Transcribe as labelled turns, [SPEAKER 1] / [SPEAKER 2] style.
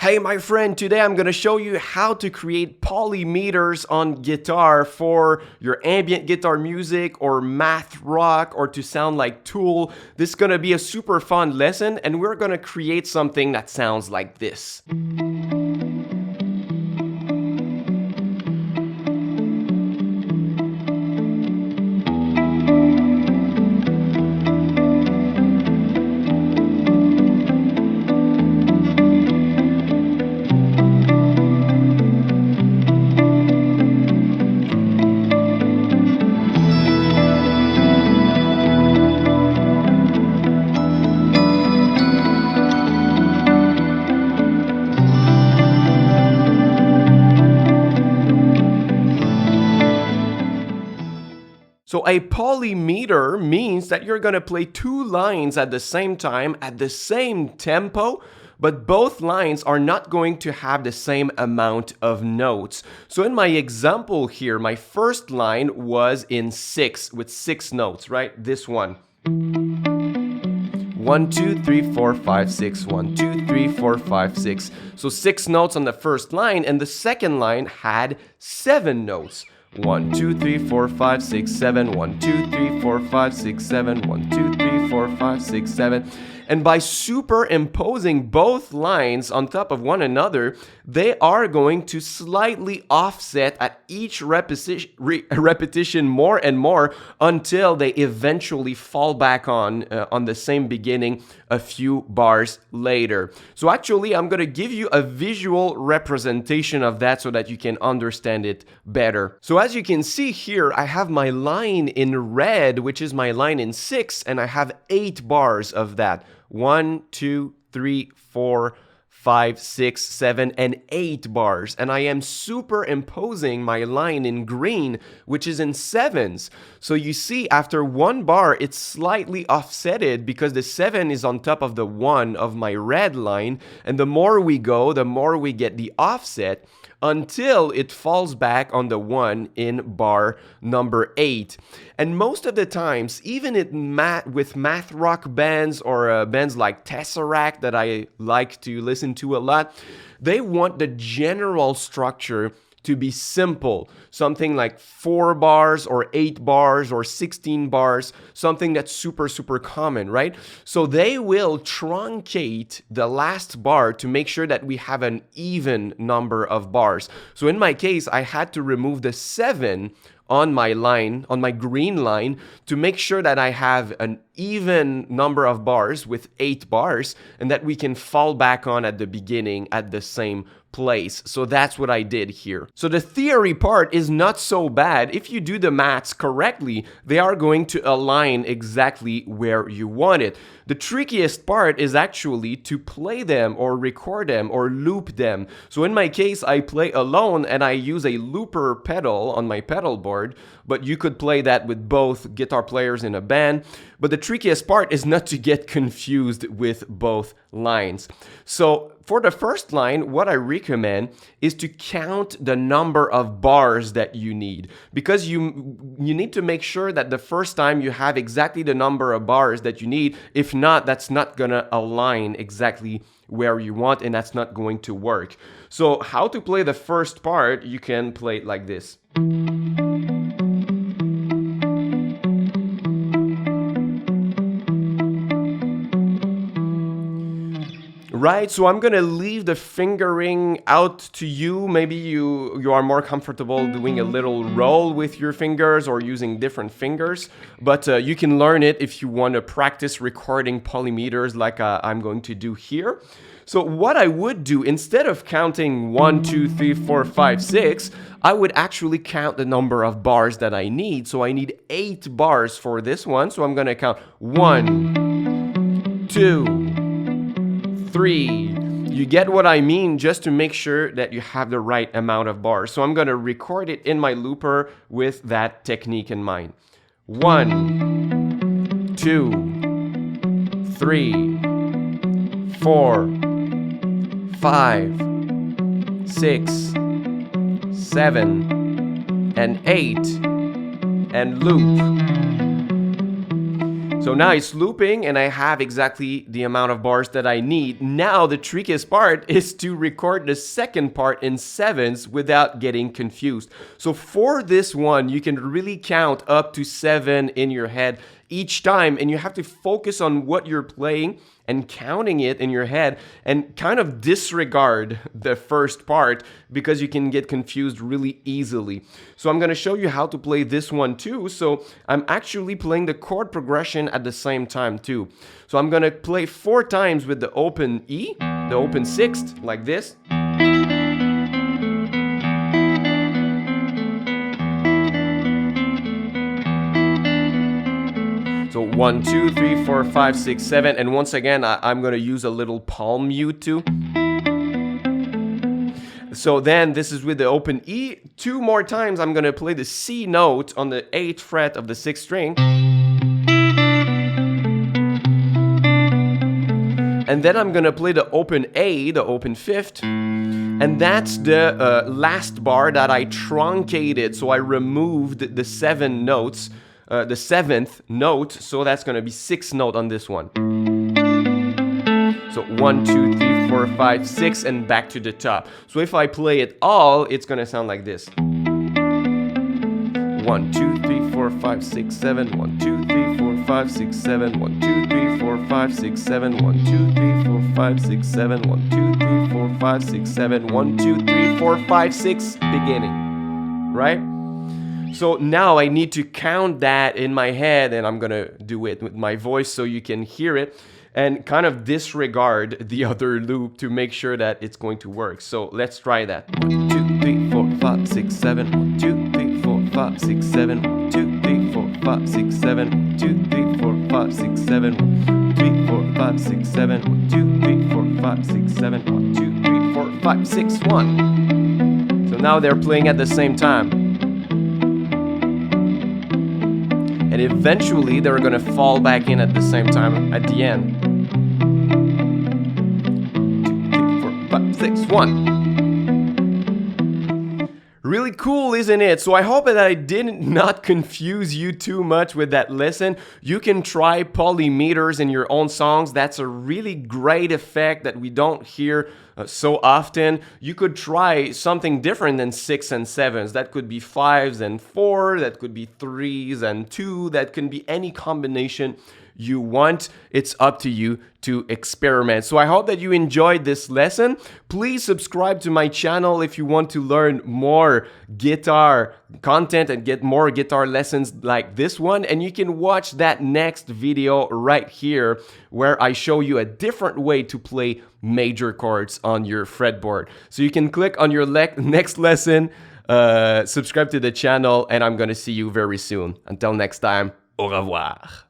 [SPEAKER 1] Hey my friend, today I'm going to show you how to create polymeters on guitar for your ambient guitar music or math rock or to sound like Tool. This is going to be a super fun lesson and we're going to create something that sounds like this. So a polymeter means that you're going to play two lines at the same time at the same tempo, but both lines are not going to have the same amount of notes. So in my example here, my first line was in 6 with 6 notes, right? This one. 1, 2, 3, 4, 5, 6, 1, 2, 3, 4, 5, 6. So 6 notes on the first line, and the second line had 7 notes. 1, 2, 3, 4, 5, 6, 7, 1, 2, 3, 4, 5, 6, 7, 1, 2, 3, 4, 5, 6, 7. And by superimposing both lines on top of one another, they are going to slightly offset at each repetition more and more until they eventually fall back on the same beginning a few bars later. So actually, I'm going to give you a visual representation of that so that you can understand it better. So as you can see here, I have my line in red, which is my line in 6, and I have 8 bars of that. 1, 2, 3, 4, 5, 6, 7, and 8 bars. And I am superimposing my line in green, which is in 7s. So you see, after 1 bar, it's slightly offsetted because the 7 is on top of the 1 of my red line. And the more we go, the more we get the offset until it falls back on the 1 in bar number 8. And most of the times, even with math rock bands or bands like Tesseract that I like to listen to a lot, they want the general structure to be simple, something like 4 bars or 8 bars or 16 bars, something that's super common, right? So they will truncate the last bar to make sure that we have an even number of bars. So in my case, I had to remove the 7 on my line, on my green line, to make sure that I have an even number of bars with 8 bars and that we can fall back on at the beginning at the same place. So that's what I did here. So the theory part is not so bad. If you do the maths correctly, they are going to align exactly where you want it. The trickiest part is actually to play them or record them or loop them. So in my case, I play alone and I use a looper pedal on my pedal board, but you could play that with both guitar players in a band. But the trickiest part is not to get confused with both lines. So for the first line, what I recommend is to count the number of bars that you need, because you need to make sure that the first time you have exactly the number of bars that you need. If not, that's not gonna align exactly where you want, and that's not going to work. So how to play the first part, you can play it like this. Right, so I'm gonna leave the fingering out to you. Maybe you are more comfortable doing a little roll with your fingers or using different fingers, but you can learn it if you want to practice recording polymeters like I'm going to do here. So what I would do, instead of counting 1, 2, 3, 4, 5, 6, I would actually count the number of bars that I need. So I need 8 bars for this one. So I'm gonna count 1, 2, 3. You get what I mean, just to make sure that you have the right amount of bars. So I'm going to record it in my looper with that technique in mind. 1, 2, 3, 4, 5, 6, 7, and 8, and loop. So now it's looping and I have exactly the amount of bars that I need. Now the trickiest part is to record the second part in sevens without getting confused. So for this one, you can really count up to 7 in your head each time, and you have to focus on what you're playing and counting it in your head and kind of disregard the first part because you can get confused really easily. So I'm going to show you how to play this one too. So I'm actually playing the chord progression at the same time too. So I'm going to play 4 times with the open E, the open sixth, like this. So 1, 2, 3, 4, 5, 6, 7, and once again, I'm going to use a little palm mute too. So then this is with the open E. 2 more times, I'm going to play the C note on the 8th fret of the 6th string. And then I'm going to play the open A, the open 5th. And that's the last bar that I truncated. So I removed the 7 notes. The 7th note, so that's going to be 6th note on this one. So 1, 2, 3, 4, 5, 6, and back to the top. So if I play it all, it's going to sound like this. 1, 2, 3, 4, 5, 6, 7. 1, 2, 3, 4, 5, 6, 7. 1, 2, 3, 4, 5, 6, 7. 1, 2, 3, 4, 5, 6, 7. 1, 2, 3, 4, 5, 6, 7. 1, 2, 3, 4, 5, 6. Beginning. Right? So now I need to count that in my head, and I'm gonna do it with my voice so you can hear it and kind of disregard the other loop to make sure that it's going to work. So let's try that. 1, 2, 3, 4, 5, 6, 7. 1, 2, 3, 4, 5, 6, 7. 1, 2, 3, 4, 5, 6, 7. 1, 2, 3, 4, 5, 6, 7. 1, 3, 4, 5, 6, 7. 1, 2, 3, 4, 5, 6, 7. 1, 2, 3, 4, 5, 6, 1. So now they're playing at the same time. And eventually they're gonna fall back in at the same time at the end. 2, 3, 4, 5, 6, 1. Really cool, isn't it? So I hope that I did not confuse you too much with that lesson. You can try polymeters in your own songs. That's a really great effect that we don't hear so often. You could try something different than 6 and 7s. That could be 5s and 4. That could be 3s and 2. That can be any combination you want. It's up to you to experiment. So I hope that you enjoyed this lesson. Please subscribe to my channel if you want to learn more guitar content and get more guitar lessons like this one. And you can watch that next video right here where I show you a different way to play major chords on your fretboard. So you can click on your next lesson, subscribe to the channel, and I'm gonna see you very soon. Until next time, au revoir.